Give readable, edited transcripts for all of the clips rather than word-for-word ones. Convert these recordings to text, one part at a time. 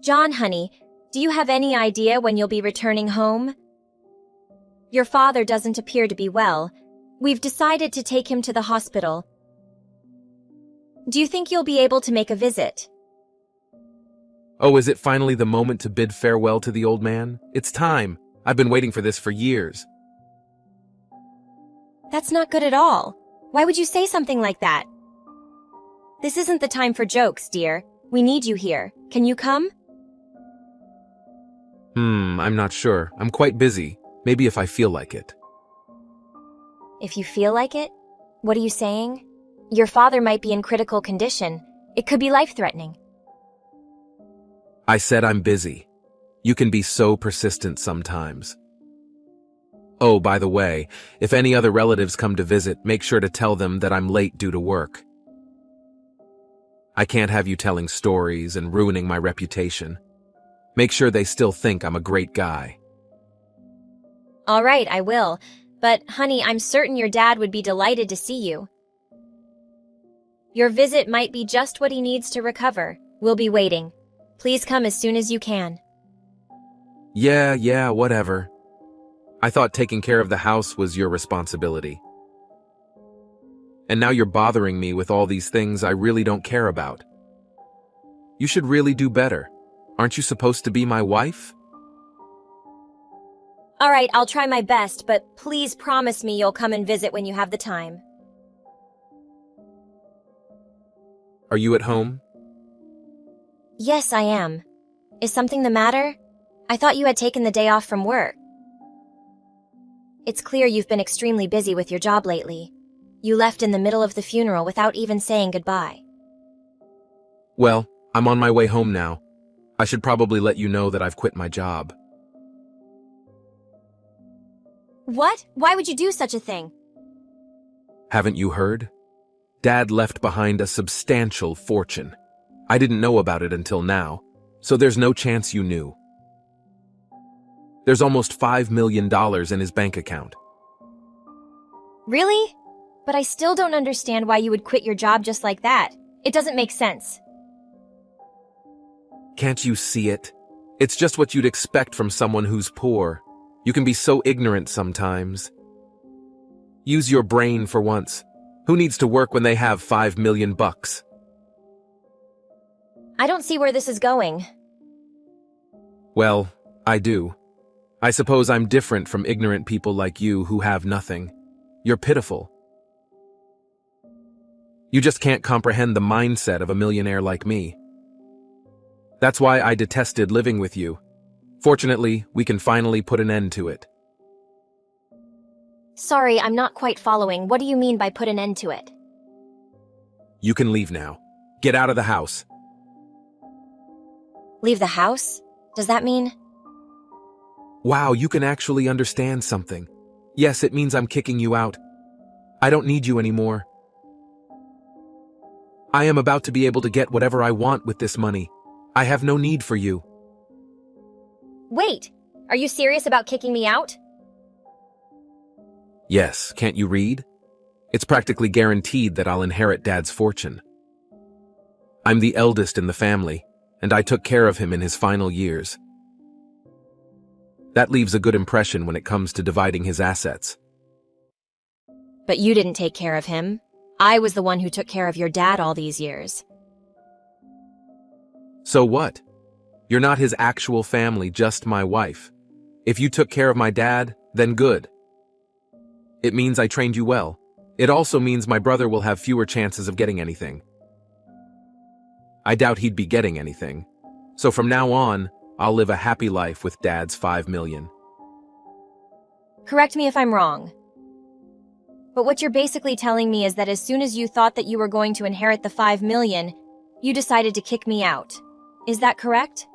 John, honey, do you have any idea when you'll be returning home? Your father doesn't appear to be well. We've decided to take him to the hospital. Do you think you'll be able to make a visit? Oh, is it finally the moment to bid farewell to the old man? It's time. I've been waiting for this for years. That's not good at all. Why would you say something like that? This isn't the time for jokes, dear. We need you here. Can you come? I'm not sure. I'm quite busy. Maybe if I feel like it. If you feel like it? What are you saying? Your father might be in critical condition. It could be life-threatening. I said I'm busy. You can be so persistent sometimes. Oh, by the way, if any other relatives come to visit, make sure to tell them that I'm late due to work. I can't have you telling stories and ruining my reputation. Make sure they still think I'm a great guy. All right, I will. But, honey, I'm certain your dad would be delighted to see you. Your visit might be just what he needs to recover. We'll be waiting. Please come as soon as you can. Yeah, whatever. I thought taking care of the house was your responsibility. And now you're bothering me with all these things I really don't care about. You should really do better. Aren't you supposed to be my wife? All right, I'll try my best, but please promise me you'll come and visit when you have the time. Are you at home? Yes, I am. Is something the matter? I thought you had taken the day off from work. It's clear you've been extremely busy with your job lately. You left in the middle of the funeral without even saying goodbye. Well, I'm on my way home now. I should probably let you know that I've quit my job. What? Why would you do such a thing? Haven't you heard? Dad left behind a substantial fortune. I didn't know about it until now, so there's no chance you knew. There's almost $5 million in his bank account. Really? But I still don't understand why you would quit your job just like that. It doesn't make sense. Can't you see it? It's just what you'd expect from someone who's poor. You can be so ignorant sometimes. Use your brain for once. Who needs to work when they have $5 million? I don't see where this is going. Well, I do. I suppose I'm different from ignorant people like you who have nothing. You're pitiful. You just can't comprehend the mindset of a millionaire like me. That's why I detested living with you. Fortunately, we can finally put an end to it. Sorry, I'm not quite following. What do you mean by put an end to it? You can leave now. Get out of the house. Leave the house? Does that mean? Wow, you can actually understand something. Yes, it means I'm kicking you out. I don't need you anymore. I am about to be able to get whatever I want with this money. I have no need for you. Wait, are you serious about kicking me out? Yes, can't you read? It's practically guaranteed that I'll inherit Dad's fortune. I'm the eldest in the family, and I took care of him in his final years. That leaves a good impression when it comes to dividing his assets. But you didn't take care of him. I was the one who took care of your dad all these years. So what? You're not his actual family, just my wife. If you took care of my dad, then good. It means I trained you well. It also means my brother will have fewer chances of getting anything. I doubt he'd be getting anything. So from now on, I'll live a happy life with Dad's $5 million. Correct me if I'm wrong. But what you're basically telling me is that as soon as you thought that you were going to inherit the $5 million, you decided to kick me out. Is that correct?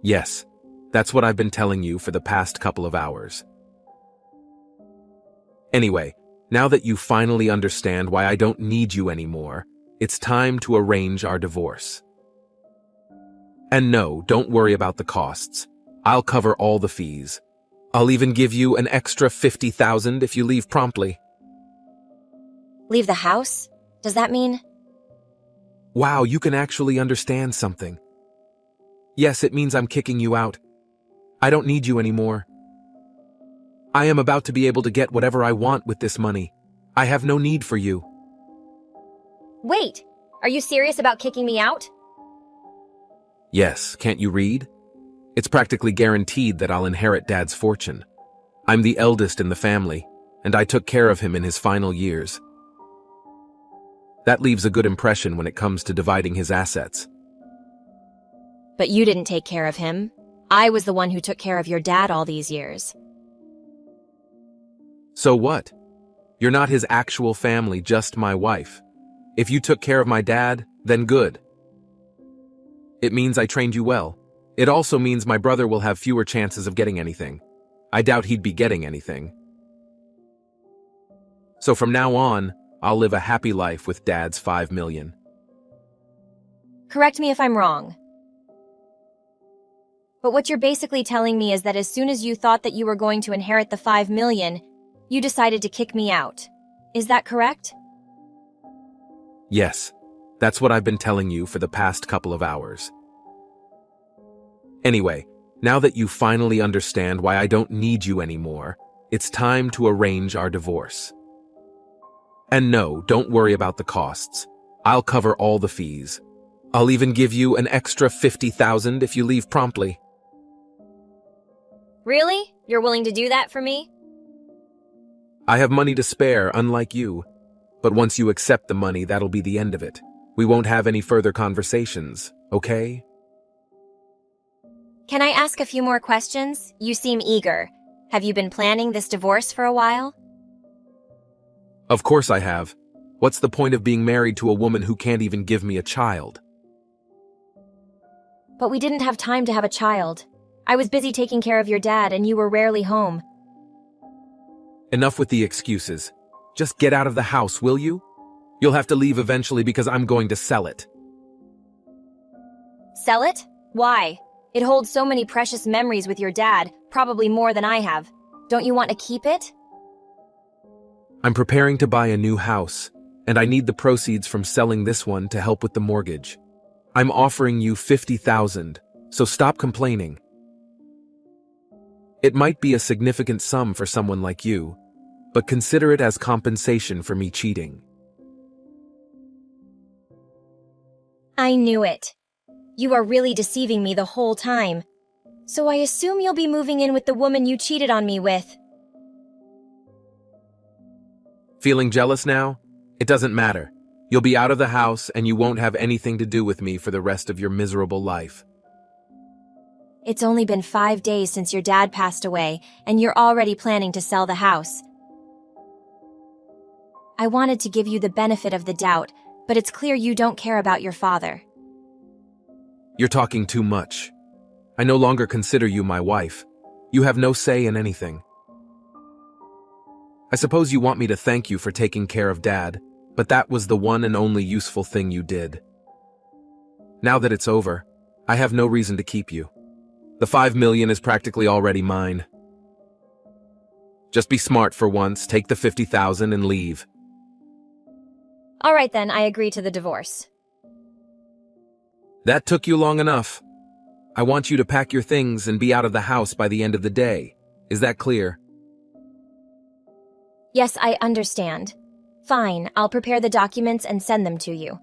Yes, that's what I've been telling you for the past couple of hours. Anyway, now that you finally understand why I don't need you anymore, it's time to arrange our divorce. And no, don't worry about the costs. I'll cover all the fees. I'll even give you an extra $50,000 if you leave promptly. Leave the house? Does that mean? Wow, you can actually understand something. Yes, it means I'm kicking you out. I don't need you anymore. I am about to be able to get whatever I want with this money. I have no need for you. Wait, are you serious about kicking me out? Yes, can't you read? It's practically guaranteed that I'll inherit Dad's fortune. I'm the eldest in the family, and I took care of him in his final years. That leaves a good impression when it comes to dividing his assets. But you didn't take care of him. I was the one who took care of your dad all these years. So what? You're not his actual family, just my wife. If you took care of my dad, then good. It means I trained you well. It also means my brother will have fewer chances of getting anything. I doubt he'd be getting anything. So from now on, I'll live a happy life with Dad's 5 million. Correct me if I'm wrong. But what you're basically telling me is that as soon as you thought that you were going to inherit the 5 million, you decided to kick me out. Is that correct? Yes, that's what I've been telling you for the past couple of hours. Anyway, now that you finally understand why I don't need you anymore, it's time to arrange our divorce. And no, don't worry about the costs. I'll cover all the fees. I'll even give you an extra 50,000 if you leave promptly. Really? You're willing to do that for me? I have money to spare, unlike you. But once you accept the money, that'll be the end of it. We won't have any further conversations, okay? Can I ask a few more questions? You seem eager. Have you been planning this divorce for a while? Of course I have. What's the point of being married to a woman who can't even give me a child? But we didn't have time to have a child. I was busy taking care of your dad and you were rarely home. Enough with the excuses. Just get out of the house, will you? You'll have to leave eventually because I'm going to sell it. Sell it? Why? It holds so many precious memories with your dad, probably more than I have. Don't you want to keep it? I'm preparing to buy a new house, and I need the proceeds from selling this one to help with the mortgage. I'm offering you 50,000, so stop complaining. It might be a significant sum for someone like you, but consider it as compensation for me cheating. I knew it. You are really deceiving me the whole time. So I assume you'll be moving in with the woman you cheated on me with. Feeling jealous now? It doesn't matter. You'll be out of the house and you won't have anything to do with me for the rest of your miserable life. It's only been 5 days since your dad passed away, and you're already planning to sell the house. I wanted to give you the benefit of the doubt, but it's clear you don't care about your father. You're talking too much. I no longer consider you my wife. You have no say in anything. I suppose you want me to thank you for taking care of Dad, but that was the one and only useful thing you did. Now that it's over, I have no reason to keep you. The 5 million is practically already mine. Just be smart for once, take the 50,000 and leave. All right then, I agree to the divorce. That took you long enough. I want you to pack your things and be out of the house by the end of the day. Is that clear? Yes, I understand. Fine, I'll prepare the documents and send them to you.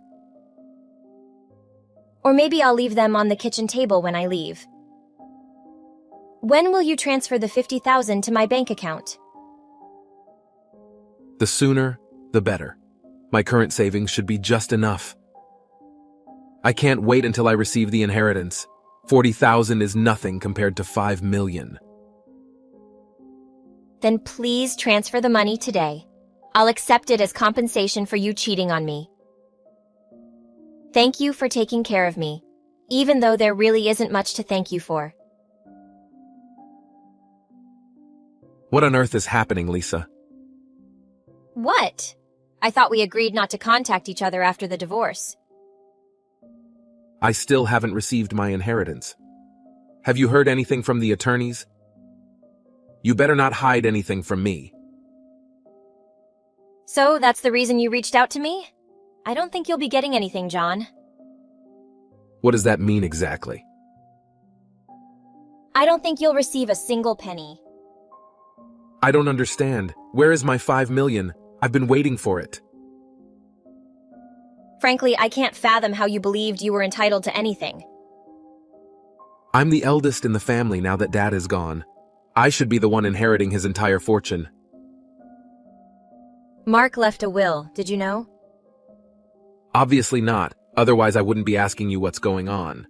Or maybe I'll leave them on the kitchen table when I leave. When will you transfer the 50,000 to my bank account? The sooner, the better. My current savings should be just enough. I can't wait until I receive the inheritance. 40,000 is nothing compared to 5 million. Then please transfer the money today. I'll accept it as compensation for you cheating on me. Thank you for taking care of me, even though there really isn't much to thank you for. What on earth is happening, Lisa? What? I thought we agreed not to contact each other after the divorce. I still haven't received my inheritance. Have you heard anything from the attorneys? You better not hide anything from me. So that's the reason you reached out to me? I don't think you'll be getting anything, John. What does that mean exactly? I don't think you'll receive a single penny. I don't understand. Where is my 5 million? I've been waiting for it. Frankly, I can't fathom how you believed you were entitled to anything. I'm the eldest in the family now that Dad is gone. I should be the one inheriting his entire fortune. Mark left a will, did you know? Obviously not, otherwise I wouldn't be asking you what's going on.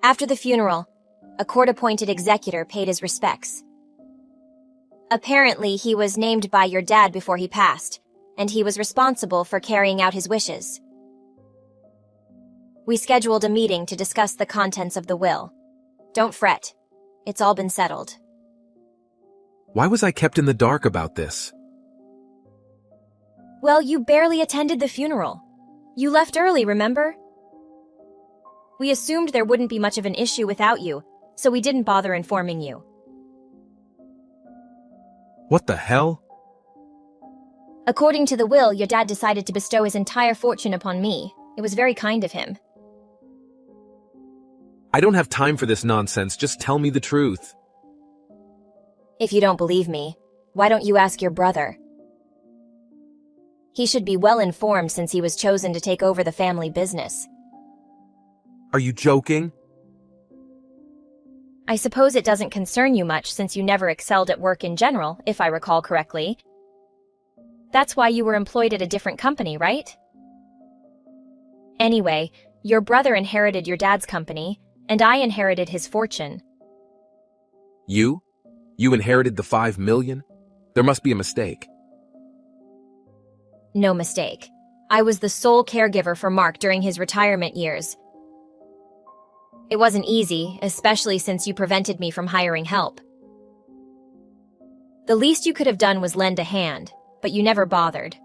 After the funeral, a court-appointed executor paid his respects. Apparently, he was named by your dad before he passed, and he was responsible for carrying out his wishes. We scheduled a meeting to discuss the contents of the will. Don't fret. It's all been settled. Why was I kept in the dark about this? Well, you barely attended the funeral. You left early, remember? We assumed there wouldn't be much of an issue without you, so we didn't bother informing you. What the hell? According to the will, your dad decided to bestow his entire fortune upon me. It was very kind of him. I don't have time for this nonsense, just tell me the truth. If you don't believe me, why don't you ask your brother? He should be well informed since he was chosen to take over the family business. Are you joking? I suppose it doesn't concern you much since you never excelled at work in general, if I recall correctly. That's why you were employed at a different company, right? Anyway, your brother inherited your dad's company, and I inherited his fortune. You? You inherited the 5 million? There must be a mistake. No mistake. I was the sole caregiver for Mark during his retirement years. It wasn't easy, especially since you prevented me from hiring help. The least you could have done was lend a hand, but you never bothered.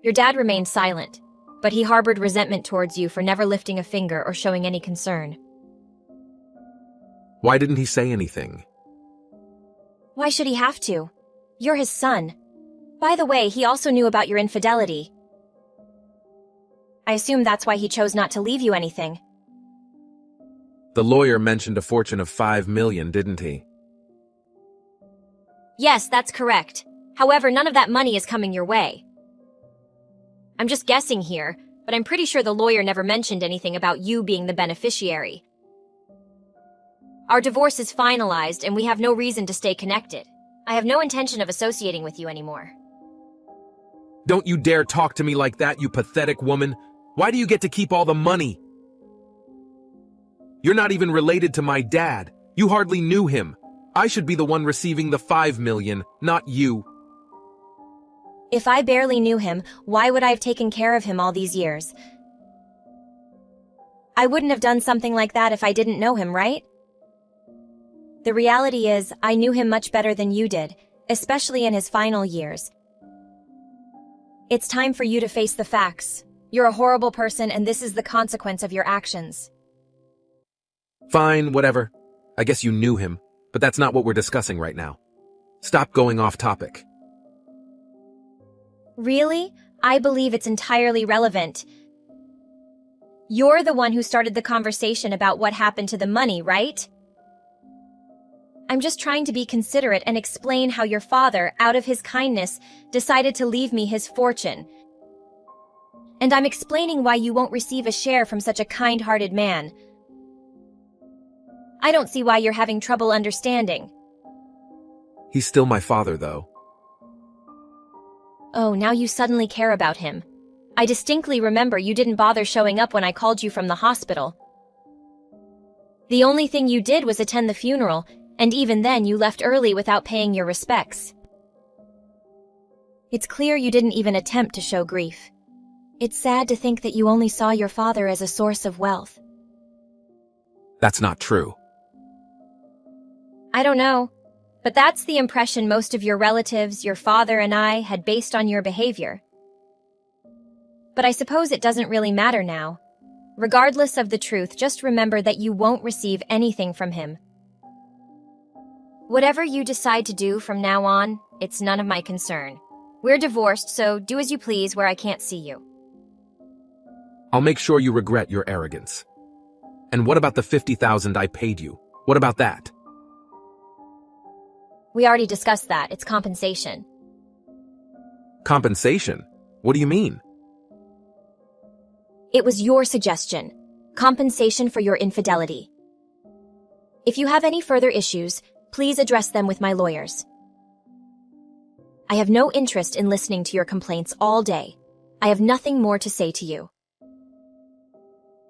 Your dad remained silent, but he harbored resentment towards you for never lifting a finger or showing any concern. Why didn't he say anything? Why should he have to? You're his son. By the way, he also knew about your infidelity. I assume that's why he chose not to leave you anything. The lawyer mentioned a fortune of 5 million, didn't he? Yes, that's correct. However, none of that money is coming your way. I'm just guessing here, but I'm pretty sure the lawyer never mentioned anything about you being the beneficiary. Our divorce is finalized and we have no reason to stay connected. I have no intention of associating with you anymore. Don't you dare talk to me like that, you pathetic woman. Why do you get to keep all the money? You're not even related to my dad. You hardly knew him. I should be the one receiving the 5 million, not you. If I barely knew him, why would I have taken care of him all these years? I wouldn't have done something like that if I didn't know him, right? The reality is, I knew him much better than you did, especially in his final years. It's time for you to face the facts. You're a horrible person and this is the consequence of your actions. Fine, whatever. I guess you knew him, but that's not what we're discussing right now. Stop going off topic. Really? I believe it's entirely relevant. You're the one who started the conversation about what happened to the money, right? I'm just trying to be considerate and explain how your father, out of his kindness, decided to leave me his fortune. And I'm explaining why you won't receive a share from such a kind-hearted man. I don't see why you're having trouble understanding. He's still my father, though. Oh, now you suddenly care about him. I distinctly remember you didn't bother showing up when I called you from the hospital. The only thing you did was attend the funeral, and even then you left early without paying your respects. It's clear you didn't even attempt to show grief. It's sad to think that you only saw your father as a source of wealth. That's not true. I don't know, but that's the impression most of your relatives, your father and I, had based on your behavior. But I suppose it doesn't really matter now. Regardless of the truth, just remember that you won't receive anything from him. Whatever you decide to do from now on, it's none of my concern. We're divorced, so do as you please where I can't see you. I'll make sure you regret your arrogance. And what about the 50,000 I paid you? What about that? We already discussed that. It's compensation. Compensation? What do you mean? It was your suggestion. Compensation for your infidelity. If you have any further issues, please address them with my lawyers. I have no interest in listening to your complaints all day. I have nothing more to say to you.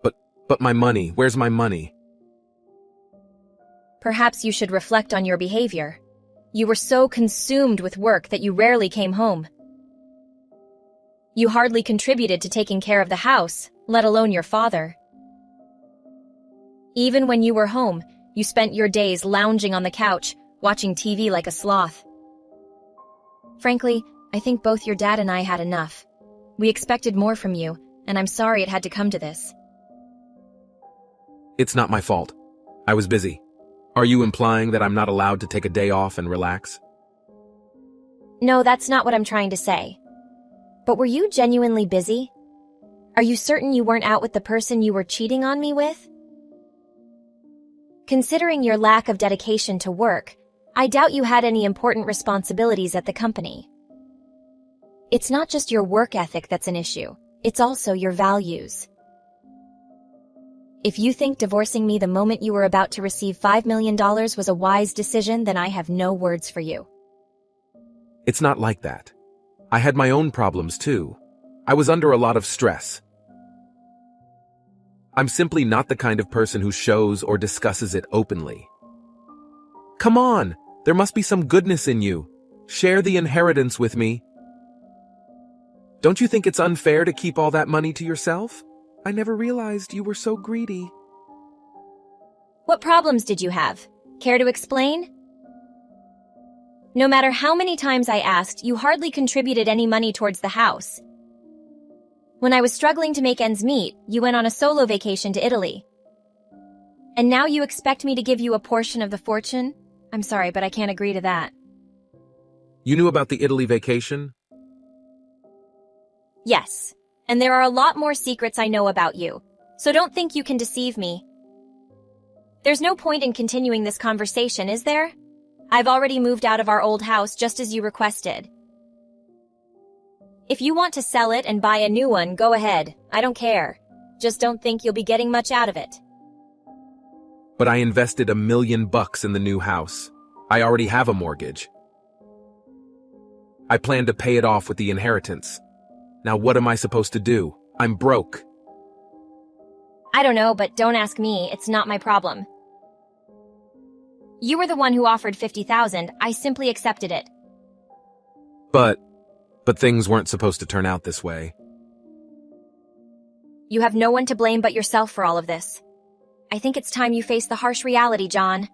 But my money, where's my money? Perhaps you should reflect on your behavior. You were so consumed with work that you rarely came home. You hardly contributed to taking care of the house, let alone your father. Even when you were home, you spent your days lounging on the couch, watching TV like a sloth. Frankly, I think both your dad and I had enough. We expected more from you, and I'm sorry it had to come to this. It's not my fault. I was busy. Are you implying that I'm not allowed to take a day off and relax? No, that's not what I'm trying to say. But were you genuinely busy? Are you certain you weren't out with the person you were cheating on me with? Considering your lack of dedication to work, I doubt you had any important responsibilities at the company. It's not just your work ethic that's an issue, it's also your values. If you think divorcing me the moment you were about to receive $5 million was a wise decision, then I have no words for you. It's not like that. I had my own problems too. I was under a lot of stress. I'm simply not the kind of person who shows or discusses it openly. Come on, there must be some goodness in you. Share the inheritance with me. Don't you think it's unfair to keep all that money to yourself? I never realized you were so greedy. What problems did you have? Care to explain? No matter how many times I asked, you hardly contributed any money towards the house. When I was struggling to make ends meet, you went on a solo vacation to Italy. And now you expect me to give you a portion of the fortune? I'm sorry, but I can't agree to that. You knew about the Italy vacation? Yes. And there are a lot more secrets I know about you, so don't think you can deceive me. There's no point in continuing this conversation, is there? I've already moved out of our old house just as you requested. If you want to sell it and buy a new one, go ahead. I don't care. Just don't think you'll be getting much out of it. But I invested $1 million in the new house. I already have a mortgage. I plan to pay it off with the inheritance. Now what am I supposed to do? I'm broke. I don't know, but don't ask me. It's not my problem. You were the one who offered $50,000. I simply accepted it. But things weren't supposed to turn out this way. You have no one to blame but yourself for all of this. I think it's time you face the harsh reality, John.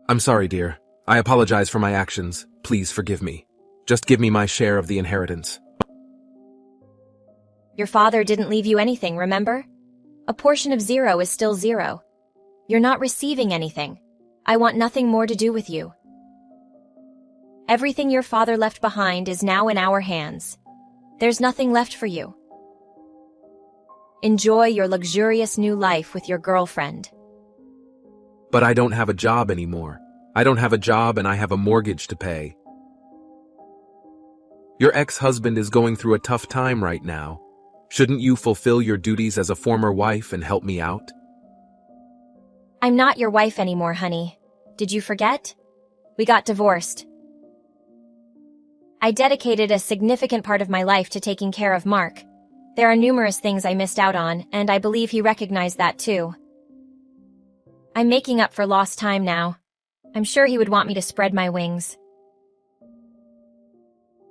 I'm sorry, dear. I apologize for my actions. Please forgive me. Just give me my share of the inheritance. Your father didn't leave you anything, remember? A portion of 0 is still 0. You're not receiving anything. I want nothing more to do with you. Everything your father left behind is now in our hands. There's nothing left for you. Enjoy your luxurious new life with your girlfriend. But I don't have a job anymore. I don't have a job and I have a mortgage to pay. Your ex-husband is going through a tough time right now. Shouldn't you fulfill your duties as a former wife and help me out? I'm not your wife anymore, honey. Did you forget? We got divorced. I dedicated a significant part of my life to taking care of Mark. There are numerous things I missed out on, and I believe he recognized that too. I'm making up for lost time now. I'm sure he would want me to spread my wings.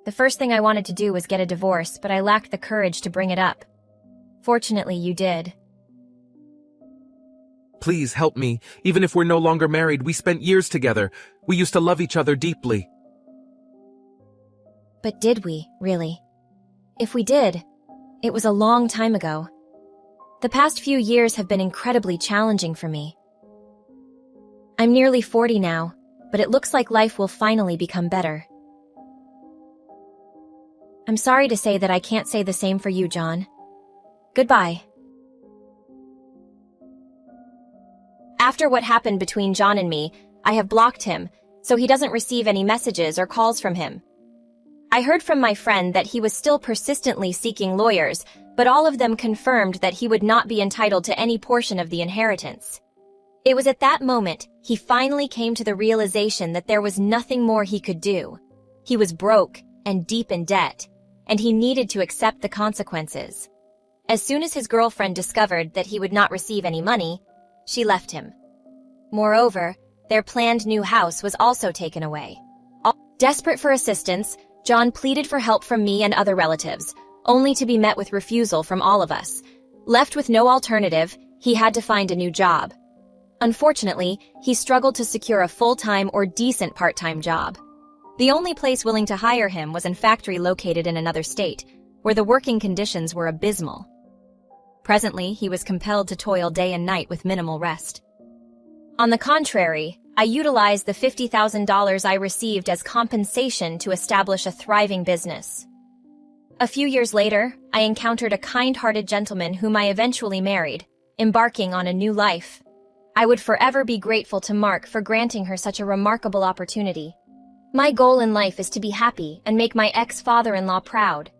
The first thing I wanted to do was get a divorce, but I lacked the courage to bring it up. Fortunately, you did. Please help me. Even if we're no longer married, we spent years together. We used to love each other deeply. But did we, really? If we did, it was a long time ago. The past few years have been incredibly challenging for me. I'm nearly 40 now, but it looks like life will finally become better. I'm sorry to say that I can't say the same for you, John. Goodbye. After what happened between John and me, I have blocked him, so he doesn't receive any messages or calls from him. I heard from my friend that he was still persistently seeking lawyers, but all of them confirmed that he would not be entitled to any portion of the inheritance. It was at that moment he finally came to the realization that there was nothing more he could do. He was broke and deep in debt, and he needed to accept the consequences. As soon as his girlfriend discovered that he would not receive any money, she left him. Moreover, their planned new house was also taken away. Desperate for assistance, John pleaded for help from me and other relatives, only to be met with refusal from all of us. Left with no alternative, he had to find a new job. Unfortunately, he struggled to secure a full-time or decent part-time job. The only place willing to hire him was a factory located in another state, where the working conditions were abysmal. Presently, he was compelled to toil day and night with minimal rest. On the contrary, I utilized the $50,000 I received as compensation to establish a thriving business. A few years later, I encountered a kind-hearted gentleman whom I eventually married, embarking on a new life. I would forever be grateful to Mark for granting her such a remarkable opportunity. My goal in life is to be happy and make my ex-father-in-law proud.